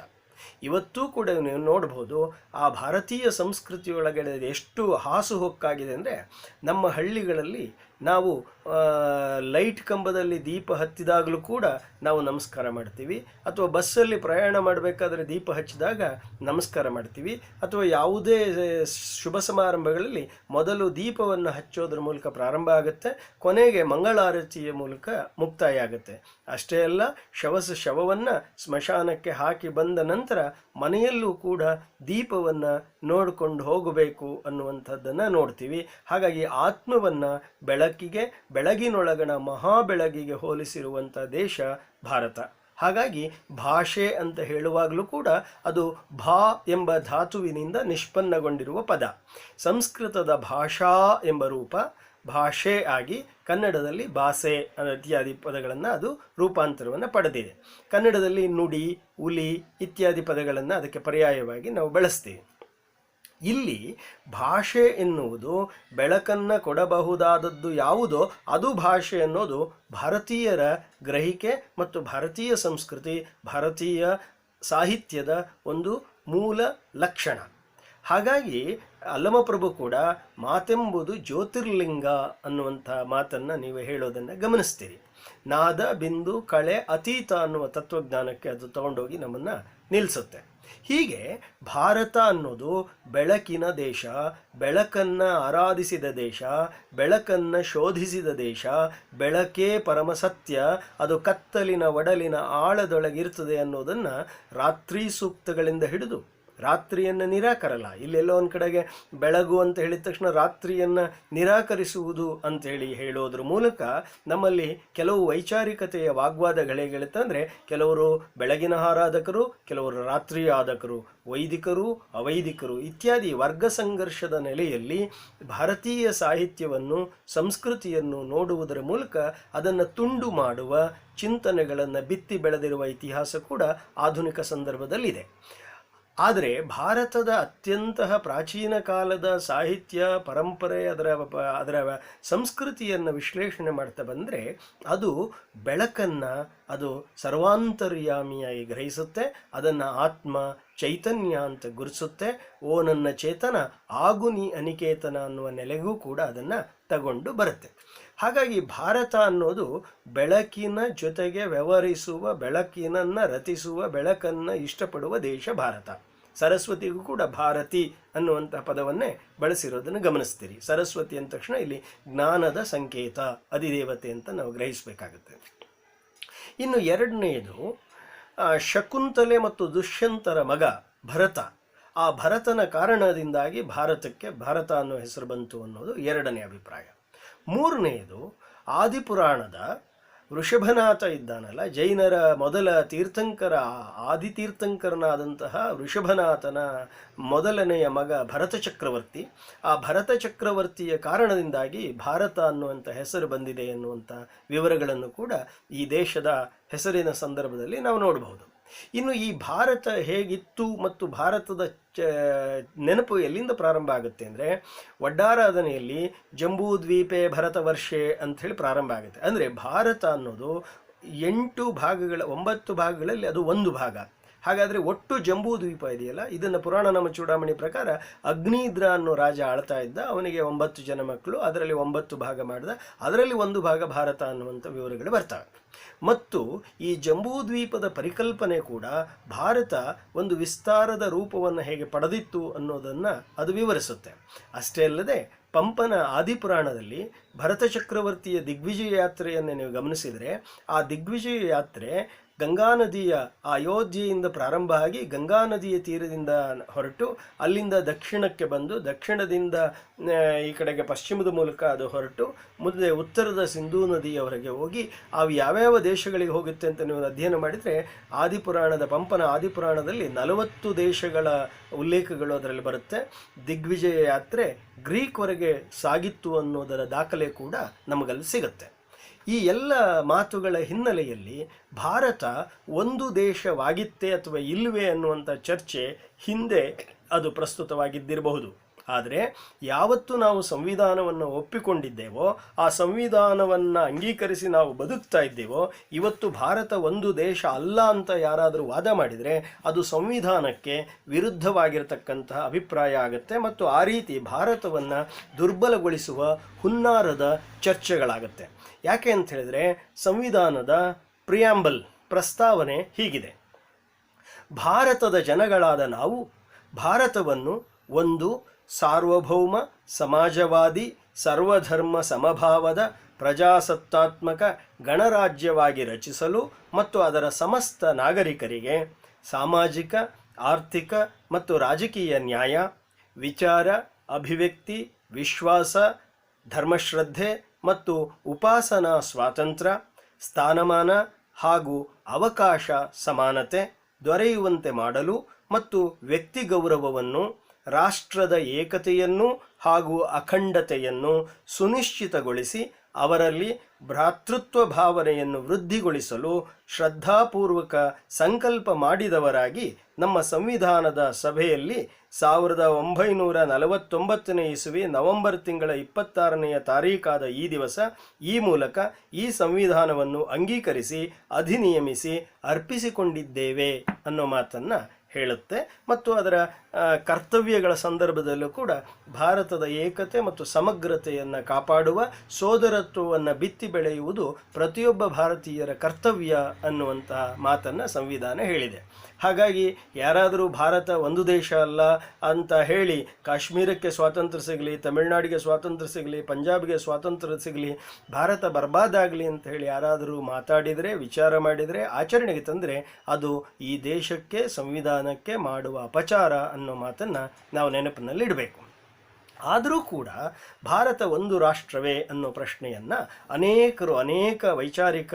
ಇವತ್ತೂ ಕೂಡ ನೀವು ನೋಡ್ಬೋದು ಆ ಭಾರತೀಯ ಸಂಸ್ಕೃತಿಯೊಳಗಡೆ ಎಷ್ಟು ಹಾಸುಹೊಕ್ಕಾಗಿದೆ ಅಂದರೆ, ನಮ್ಮ ಹಳ್ಳಿಗಳಲ್ಲಿ ನಾವು ಲೈಟ್ ಕಂಬದಲ್ಲಿ ದೀಪ ಹತ್ತಿದಾಗಲೂ ಕೂಡ ನಾವು ನಮಸ್ಕಾರ ಮಾಡ್ತೀವಿ, ಅಥವಾ ಬಸ್ಸಲ್ಲಿ ಪ್ರಯಾಣ ಮಾಡಬೇಕಾದ್ರೆ ದೀಪ ಹಚ್ಚಿದಾಗ ನಮಸ್ಕಾರ ಮಾಡ್ತೀವಿ, ಅಥವಾ ಯಾವುದೇ ಶುಭ ಸಮಾರಂಭಗಳಲ್ಲಿ ಮೊದಲು ದೀಪವನ್ನು ಹಚ್ಚೋದ್ರ ಮೂಲಕ ಪ್ರಾರಂಭ ಆಗುತ್ತೆ, ಕೊನೆಗೆ ಮಂಗಳಾರತಿಯ ಮೂಲಕ ಮುಕ್ತಾಯ ಆಗುತ್ತೆ. ಅಷ್ಟೇ ಅಲ್ಲ, ಶವವನ್ನು ಸ್ಮಶಾನಕ್ಕೆ ಹಾಕಿ ಬಂದ ನಂತರ ಮನೆಯಲ್ಲೂ ಕೂಡ ದೀಪವನ್ನು ನೋಡಿಕೊಂಡು ಹೋಗಬೇಕು ಅನ್ನುವಂಥದ್ದನ್ನು ನೋಡ್ತೀವಿ. ಹಾಗಾಗಿ ಆತ್ಮವನ್ನು ಬೆಳಗಿನೊಳಗಣ ಮಹಾಬೆಳಗಿಗೆ ಹೋಲಿಸಿರುವಂಥ ದೇಶ ಭಾರತ. ಹಾಗಾಗಿ ಭಾಷೆ ಅಂತ ಹೇಳುವಾಗಲೂ ಕೂಡ ಅದು ಭಾ ಎಂಬ ಧಾತುವಿನಿಂದ ನಿಷ್ಪನ್ನಗೊಂಡಿರುವ ಪದ. ಸಂಸ್ಕೃತದ ಭಾಷಾ ಎಂಬ ರೂಪ ಭಾಷೆ ಆಗಿ ಕನ್ನಡದಲ್ಲಿ ಭಾಷೆ ಇತ್ಯಾದಿ ಪದಗಳನ್ನು ಅದು ರೂಪಾಂತರವನ್ನು ಪಡೆದಿದೆ. ಕನ್ನಡದಲ್ಲಿ ನುಡಿ, ಉಲಿ ಇತ್ಯಾದಿ ಪದಗಳನ್ನು ಅದಕ್ಕೆ ಪರ್ಯಾಯವಾಗಿ ನಾವು ಬಳಸ್ತೀವಿ. ಇಲ್ಲಿ ಭಾಷೆ ಎನ್ನುವುದು ಬೆಳಕನ್ನು ಕೊಡಬಹುದಾದದ್ದು ಯಾವುದೋ ಅದು ಭಾಷೆ ಅನ್ನೋದು ಭಾರತೀಯರ ಗ್ರಹಿಕೆ ಮತ್ತು ಭಾರತೀಯ ಸಂಸ್ಕೃತಿ, ಭಾರತೀಯ ಸಾಹಿತ್ಯದ ಒಂದು ಮೂಲ ಲಕ್ಷಣ. ಹಾಗಾಗಿ ಅಲ್ಲಮಪ್ರಭು ಕೂಡ ಮಾತೆಂಬುದು ಜ್ಯೋತಿರ್ಲಿಂಗ ಅನ್ನುವಂಥ ಮಾತನ್ನು ನೀವು ಹೇಳೋದನ್ನು ಗಮನಿಸ್ತೀರಿ. ನಾದ, ಬಿಂದು, ಕಳೆ, ಅತೀತ ಅನ್ನುವ ತತ್ವಜ್ಞಾನಕ್ಕೆ ಅದು ತಗೊಂಡೋಗಿ ನಮ್ಮನ್ನು ನಿಲ್ಲಿಸುತ್ತೆ. ಹೀಗೆ ಭಾರತ ಅನ್ನೋದು ಬೆಳಕಿನ ದೇಶ, ಬೆಳಕನ್ನು ಆರಾಧಿಸಿದ ದೇಶ, ಬೆಳಕನ್ನು ಶೋಧಿಸಿದ ದೇಶ. ಬೆಳಕೇ ಪರಮಸತ್ಯ, ಅದು ಕತ್ತಲಿನ ಒಡಲಿನ ಆಳದೊಳಗಿರ್ತದೆ ಅನ್ನೋದನ್ನು ರಾತ್ರಿ ಸೂಕ್ತಗಳಿಂದ ಹಿಡಿದು, ರಾತ್ರಿಯನ್ನು ನಿರಾಕರಲ್ಲ. ಇಲ್ಲೆಲ್ಲೋ ಒಂದು ಕಡೆಗೆ ಬೆಳಗು ಅಂತ ಹೇಳಿದ ತಕ್ಷಣ ರಾತ್ರಿಯನ್ನು ನಿರಾಕರಿಸುವುದು ಅಂತೇಳಿ ಹೇಳೋದ್ರ ಮೂಲಕ ನಮ್ಮಲ್ಲಿ ಕೆಲವು ವೈಚಾರಿಕತೆಯ ವಾಗ್ವಾದಗಳೇಗೆಳುತ್ತಂದರೆ, ಕೆಲವರು ಬೆಳಗಿನ ಆರಾಧಕರು, ಕೆಲವರು ರಾತ್ರಿ ಆರಾಧಕರು, ವೈದಿಕರು, ಅವೈದಿಕರು ಇತ್ಯಾದಿ ವರ್ಗ ಸಂಘರ್ಷದ ನೆಲೆಯಲ್ಲಿ ಭಾರತೀಯ ಸಾಹಿತ್ಯವನ್ನು, ಸಂಸ್ಕೃತಿಯನ್ನು ನೋಡುವುದರ ಮೂಲಕ ಅದನ್ನು ತುಂಡು ಮಾಡುವ ಚಿಂತನೆಗಳನ್ನು ಬಿತ್ತಿ ಬೆಳೆದಿರುವ ಇತಿಹಾಸ ಕೂಡ ಆಧುನಿಕ ಸಂದರ್ಭದಲ್ಲಿದೆ. ಆದರೆ ಭಾರತದ ಅತ್ಯಂತ ಪ್ರಾಚೀನ ಕಾಲದ ಸಾಹಿತ್ಯ ಪರಂಪರೆ, ಅದರ ಸಂಸ್ಕೃತಿಯನ್ನು ವಿಶ್ಲೇಷಣೆ ಮಾಡ್ತಾ ಬಂದರೆ ಅದು ಬೆಳಕನ್ನು ಅದು ಸರ್ವಾಂತರ್ಯಾಮಿಯಾಗಿ ಗ್ರಹಿಸುತ್ತೆ, ಅದನ್ನು ಆತ್ಮ ಚೈತನ್ಯ ಅಂತ ಗುರುತಿಸುತ್ತೆ. ಓ ನನ್ನ ಚೇತನ ಆಗು ನೀ ಅನಿಕೇತನ ಅನ್ನುವ ನೆಲೆಗೂ ಕೂಡ ಅದನ್ನು ತಗೊಂಡು ಬರುತ್ತೆ. ಹಾಗಾಗಿ ಭಾರತ ಅನ್ನೋದು ಬೆಳಕಿನ ಜೊತೆಗೆ ವ್ಯವಹರಿಸುವ, ಬೆಳಕಿನನ್ನು ರಚಿಸುವ, ಬೆಳಕನ್ನು ಇಷ್ಟಪಡುವ ದೇಶ ಭಾರತ. ಸರಸ್ವತಿಗೂ ಕೂಡ ಭಾರತಿ ಅನ್ನುವಂಥ ಪದವನ್ನೇ ಬಳಸಿರೋದನ್ನು ಗಮನಿಸ್ತೀರಿ. ಸರಸ್ವತಿ ಅಂದ ತಕ್ಷಣ ಇಲ್ಲಿ ಜ್ಞಾನದ ಸಂಕೇತ, ಅಧಿದೇವತೆ ಅಂತ ನಾವು ಗ್ರಹಿಸಬೇಕಾಗುತ್ತೆ. ಇನ್ನು ಎರಡನೆಯದು ಶಕುಂತಲೆ ಮತ್ತು ದುಷ್ಯಂತರ ಮಗ ಭರತ. ಆ ಭರತನ ಕಾರಣದಿಂದಾಗಿ ಭಾರತಕ್ಕೆ ಭಾರತ ಅನ್ನೋ ಹೆಸರು ಬಂತು ಅನ್ನೋದು ಎರಡನೇ ಅಭಿಪ್ರಾಯ. ಮೂರನೆಯದು ಆದಿಪುರಾಣದ ವೃಷಭನಾಥ ಇದ್ದಾನಲ್ಲ, ಜೈನರ ಮೊದಲ ತೀರ್ಥಂಕರ, ಆದಿತೀರ್ಥಂಕರನಾದಂತಹ ವೃಷಭನಾಥನ ಮೊದಲನೆಯ ಮಗ ಭರತ ಚಕ್ರವರ್ತಿ. ಆ ಭರತ ಚಕ್ರವರ್ತಿಯ ಕಾರಣದಿಂದಾಗಿ ಭಾರತ ಅನ್ನುವಂಥ ಹೆಸರು ಬಂದಿದೆ ಎನ್ನುವಂಥ ವಿವರಗಳನ್ನು ಕೂಡ ಈ ದೇಶದ ಹೆಸರಿನ ಸಂದರ್ಭದಲ್ಲಿ ನಾವು ನೋಡಬಹುದು. ಇನ್ನು ಈ ಭಾರತ ಹೇಗಿತ್ತು ಮತ್ತು ಭಾರತದ ನೆನಪು ಎಲ್ಲಿಂದ ಪ್ರಾರಂಭ ಆಗುತ್ತೆ ಅಂದರೆ, ಒಡ್ಡಾರಾಧನೆಯಲ್ಲಿ ಜಂಬೂ ದ್ವೀಪೆ ಭರತ ವರ್ಷೆ ಅಂಥೇಳಿ ಪ್ರಾರಂಭ ಆಗುತ್ತೆ. ಅಂದರೆ ಭಾರತ ಅನ್ನೋದು 8 ಭಾಗಗಳ 9 ಭಾಗಗಳಲ್ಲಿ ಅದು ಒಂದು ಭಾಗ. ಹಾಗಾದರೆ ಒಟ್ಟು ಜಂಬೂ ದ್ವೀಪ ಇದೆಯಲ್ಲ, ಇದನ್ನು ಪುರಾಣ ನಮ್ಮ ಚೂಡಾಮಣಿ ಪ್ರಕಾರ ಅಗ್ನಿದ್ರ ಅನ್ನೋ ರಾಜ ಆಳ್ತಾ ಇದ್ದ. ಅವನಿಗೆ 9 ಜನ ಮಕ್ಕಳು, ಅದರಲ್ಲಿ 9 ಭಾಗ ಮಾಡಿದ, ಅದರಲ್ಲಿ ಒಂದು ಭಾಗ ಭಾರತ ಅನ್ನುವಂಥ ವಿವರಗಳು ಬರ್ತವೆ. ಮತ್ತು ಈ ಜಂಬೂ ದ್ವೀಪದ ಪರಿಕಲ್ಪನೆ ಕೂಡ ಭಾರತ ಒಂದು ವಿಸ್ತಾರದ ರೂಪವನ್ನು ಹೇಗೆ ಪಡೆದಿತ್ತು ಅನ್ನೋದನ್ನು ಅದು ವಿವರಿಸುತ್ತೆ. ಅಷ್ಟೇ ಅಲ್ಲದೆ ಪಂಪನ ಆದಿಪುರಾಣದಲ್ಲಿ ಭರತ ಚಕ್ರವರ್ತಿಯ ದಿಗ್ವಿಜಯ ಯಾತ್ರೆಯನ್ನು ನೀವು ಗಮನಿಸಿದರೆ, ಆ ದಿಗ್ವಿಜಯ ಯಾತ್ರೆ ಗಂಗಾ ನದಿಯ ಅಯೋಧ್ಯೆಯಿಂದ ಪ್ರಾರಂಭ ಆಗಿ ಗಂಗಾ ನದಿಯ ತೀರದಿಂದ ಹೊರಟು ಅಲ್ಲಿಂದ ದಕ್ಷಿಣಕ್ಕೆ ಬಂದು ದಕ್ಷಿಣದಿಂದ ಈ ಕಡೆಗೆ ಪಶ್ಚಿಮದ ಮೂಲಕ ಅದು ಹೊರಟು ಮುಂದೆ ಉತ್ತರದ ಸಿಂಧೂ ನದಿಯವರೆಗೆ ಹೋಗಿ ಅವು ಯಾವ್ಯಾವ ದೇಶಗಳಿಗೆ ಹೋಗುತ್ತೆ ಅಂತ ನೀವು ಅಧ್ಯಯನ ಮಾಡಿದರೆ ಆದಿಪುರಾಣದ ಪಂಪನ ಆದಿಪುರಾಣದಲ್ಲಿ 40 ದೇಶಗಳ ಉಲ್ಲೇಖಗಳು ಅದರಲ್ಲಿ ಬರುತ್ತೆ. ದಿಗ್ವಿಜಯ ಯಾತ್ರೆ ಗ್ರೀಕ್ವರೆಗೆ ಸಾಗಿತ್ತು ಅನ್ನೋದರ ದಾಖಲೆ ಕೂಡ ನಮಗಲ್ಲಿ ಸಿಗುತ್ತೆ. ಈ ಎಲ್ಲ ಮಾತುಗಳ ಹಿನ್ನೆಲೆಯಲ್ಲಿ ಭಾರತ ಒಂದು ದೇಶವಾಗಿತ್ತೇ ಅಥವಾ ಇಲ್ಲವೇ ಅನ್ನುವಂಥ ಚರ್ಚೆ ಹಿಂದೆ ಅದು ಪ್ರಸ್ತುತವಾಗಿದ್ದಿರಬಹುದು. ಆದರೆ ಯಾವತ್ತು ನಾವು ಸಂವಿಧಾನವನ್ನು ಒಪ್ಪಿಕೊಂಡಿದ್ದೇವೋ, ಆ ಸಂವಿಧಾನವನ್ನು ಅಂಗೀಕರಿಸಿ ನಾವು ಬದುಕ್ತಾ ಇದ್ದೇವೋ, ಇವತ್ತು ಭಾರತ ಒಂದು ದೇಶ ಅಲ್ಲ ಅಂತ ಯಾರಾದರೂ ವಾದ ಮಾಡಿದರೆ ಅದು ಸಂವಿಧಾನಕ್ಕೆ ವಿರುದ್ಧವಾಗಿರತಕ್ಕಂತಹ ಅಭಿಪ್ರಾಯ ಆಗುತ್ತೆ ಮತ್ತು ಆ ರೀತಿ ಭಾರತವನ್ನು ದುರ್ಬಲಗೊಳಿಸುವ ಹುನ್ನಾರದ ಚರ್ಚೆಗಳಾಗುತ್ತೆ. ಯಾಕೆ ಅಂತ ಹೇಳಿದರೆ ಸಂವಿಧಾನದ ಪ್ರಿಯಾಂಬಲ್ ಪ್ರಸ್ತಾವನೆ ಹೀಗಿದೆ: ಭಾರತದ ಜನಗಳಾದ ನಾವು ಭಾರತವನ್ನು ಒಂದು ಸಾರ್ವಭೌಮ ಸಮಾಜವಾದಿ ಸರ್ವಧರ್ಮ ಸಮಭಾವದ ಪ್ರಜಾಸತ್ತಾತ್ಮಕ ಗಣರಾಜ್ಯವಾಗಿ ರಚಿಸಲು ಮತ್ತು ಅದರ ಸಮಸ್ತ ನಾಗರಿಕರಿಗೆ ಸಾಮಾಜಿಕ, ಆರ್ಥಿಕ ಮತ್ತು ರಾಜಕೀಯ ನ್ಯಾಯ, ವಿಚಾರ, ಅಭಿವ್ಯಕ್ತಿ, ವಿಶ್ವಾಸ, ಧರ್ಮಶ್ರದ್ಧೆ ಮತ್ತು ಉಪಾಸನಾ ಸ್ವಾತಂತ್ರ್ಯ, ಸ್ಥಾನಮಾನ ಹಾಗೂ ಅವಕಾಶ ಸಮಾನತೆ ದೊರೆಯುವಂತೆ ಮಾಡಲು ಮತ್ತು ವ್ಯಕ್ತಿ ಗೌರವವನ್ನು, ರಾಷ್ಟ್ರದ ಏಕತೆಯನ್ನು ಹಾಗೂ ಅಖಂಡತೆಯನ್ನು ಸುನಿಶ್ಚಿತಗೊಳಿಸಿ ಅವರಲ್ಲಿ ಭ್ರಾತೃತ್ವ ಭಾವನೆಯನ್ನು ವೃದ್ಧಿಗೊಳಿಸಲು ಶ್ರದ್ಧಾಪೂರ್ವಕ ಸಂಕಲ್ಪ ಮಾಡಿದವರಾಗಿ ನಮ್ಮ ಸಂವಿಧಾನದ ಸಭೆಯಲ್ಲಿ 1949 ಇಸವಿ ನವೆಂಬರ್ ತಿಂಗಳ 26ನೇ ತಾರೀಕಾದ ಈ ದಿವಸ ಈ ಮೂಲಕ ಈ ಸಂವಿಧಾನವನ್ನು ಅಂಗೀಕರಿಸಿ ಅಧಿನಿಯಮಿಸಿ ಅರ್ಪಿಸಿಕೊಂಡಿದ್ದೇವೆ ಅನ್ನೋ ಮಾತನ್ನು ಹೇಳುತ್ತೆ. ಮತ್ತು ಅದರ ಕರ್ತವ್ಯಗಳ ಸಂದರ್ಭದಲ್ಲೂ ಕೂಡ ಭಾರತದ ಏಕತೆ ಮತ್ತು ಸಮಗ್ರತೆಯನ್ನು ಕಾಪಾಡುವ ಸೋದರತ್ವವನ್ನು ಬಿತ್ತಿ ಬೆಳೆಯುವುದು ಪ್ರತಿಯೊಬ್ಬ ಭಾರತೀಯರ ಕರ್ತವ್ಯ ಅನ್ನುವಂತಹ ಮಾತನ್ನು ಸಂವಿಧಾನ ಹೇಳಿದೆ. ಹಾಗಾಗಿ ಯಾರಾದರೂ ಭಾರತ ಒಂದು ದೇಶ ಅಲ್ಲ ಅಂತ ಹೇಳಿ ಕಾಶ್ಮೀರಕ್ಕೆ ಸ್ವಾತಂತ್ರ್ಯ ಸಿಗಲಿ, ತಮಿಳುನಾಡಿಗೆ ಸ್ವಾತಂತ್ರ್ಯ ಸಿಗಲಿ, ಪಂಜಾಬ್ಗೆ ಸ್ವಾತಂತ್ರ್ಯ ಸಿಗಲಿ, ಭಾರತ ಬರ್ಬಾದಾಗಲಿ ಅಂತ ಹೇಳಿ ಯಾರಾದರೂ ಮಾತಾಡಿದರೆ, ವಿಚಾರ ಮಾಡಿದರೆ, ಆಚರಣೆಗೆ ತಂದರೆ ಅದು ಈ ದೇಶಕ್ಕೆ, ಸಂವಿಧಾನಕ್ಕೆ ಮಾಡುವ ಅಪಚಾರ ಅನ್ನೋ ಮಾತನ್ನು ನಾವು ನೆನಪಿನಲ್ಲಿಡಬೇಕು. ಆದರೂ ಕೂಡ ಭಾರತ ಒಂದು ರಾಷ್ಟ್ರವೇ ಅನ್ನೋ ಪ್ರಶ್ನೆಯನ್ನು ಅನೇಕ ವೈಚಾರಿಕ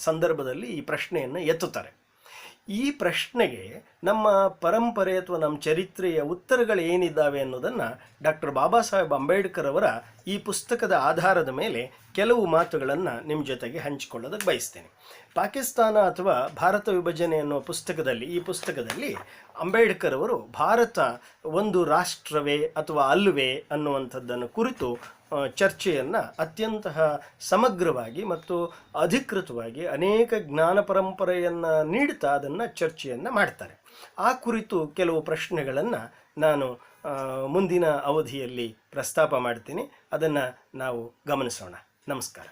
ಸಂದರ್ಭದಲ್ಲಿ ಈ ಪ್ರಶ್ನೆಯನ್ನು ಎತ್ತುತ್ತಾರೆ. ಈ ಪ್ರಶ್ನೆಗೆ ನಮ್ಮ ಪರಂಪರೆ ಅಥವಾ ನಮ್ಮ ಚರಿತ್ರೆಯ ಉತ್ತರಗಳು ಏನಿದ್ದಾವೆ ಅನ್ನೋದನ್ನು ಡಾಕ್ಟರ್ ಬಾಬಾ ಸಾಹೇಬ್ ಅಂಬೇಡ್ಕರ್ ಅವರ ಈ ಪುಸ್ತಕದ ಆಧಾರದ ಮೇಲೆ ಕೆಲವು ಮಾತುಗಳನ್ನು ನಿಮ್ಮ ಜೊತೆಗೆ ಹಂಚಿಕೊಳ್ಳೋದಕ್ಕೆ ಬಯಸ್ತೇನೆ. ಪಾಕಿಸ್ತಾನ ಅಥವಾ ಭಾರತ ವಿಭಜನೆ ಅನ್ನೋ ಈ ಪುಸ್ತಕದಲ್ಲಿ ಅಂಬೇಡ್ಕರ್ ಅವರು ಭಾರತ ಒಂದು ರಾಷ್ಟ್ರವೇ ಅಥವಾ ಅಲ್ವೇ ಅನ್ನುವಂಥದ್ದನ್ನು ಕುರಿತು ಚರ್ಚೆಯನ್ನು ಅತ್ಯಂತ ಸಮಗ್ರವಾಗಿ ಮತ್ತು ಅಧಿಕೃತವಾಗಿ ಅನೇಕ ಜ್ಞಾನ ಪರಂಪರೆಯನ್ನು ನೀಡ್ತಾ ಅದನ್ನು ಚರ್ಚೆಯನ್ನು ಮಾಡ್ತಾರೆ. ಆ ಕುರಿತು ಕೆಲವು ಪ್ರಶ್ನೆಗಳನ್ನು ನಾನು ಮುಂದಿನ ಅವಧಿಯಲ್ಲಿ ಪ್ರಸ್ತಾಪ ಮಾಡ್ತೀನಿ. ಅದನ್ನು ನಾವು ಗಮನಿಸೋಣ. ನಮಸ್ಕಾರ.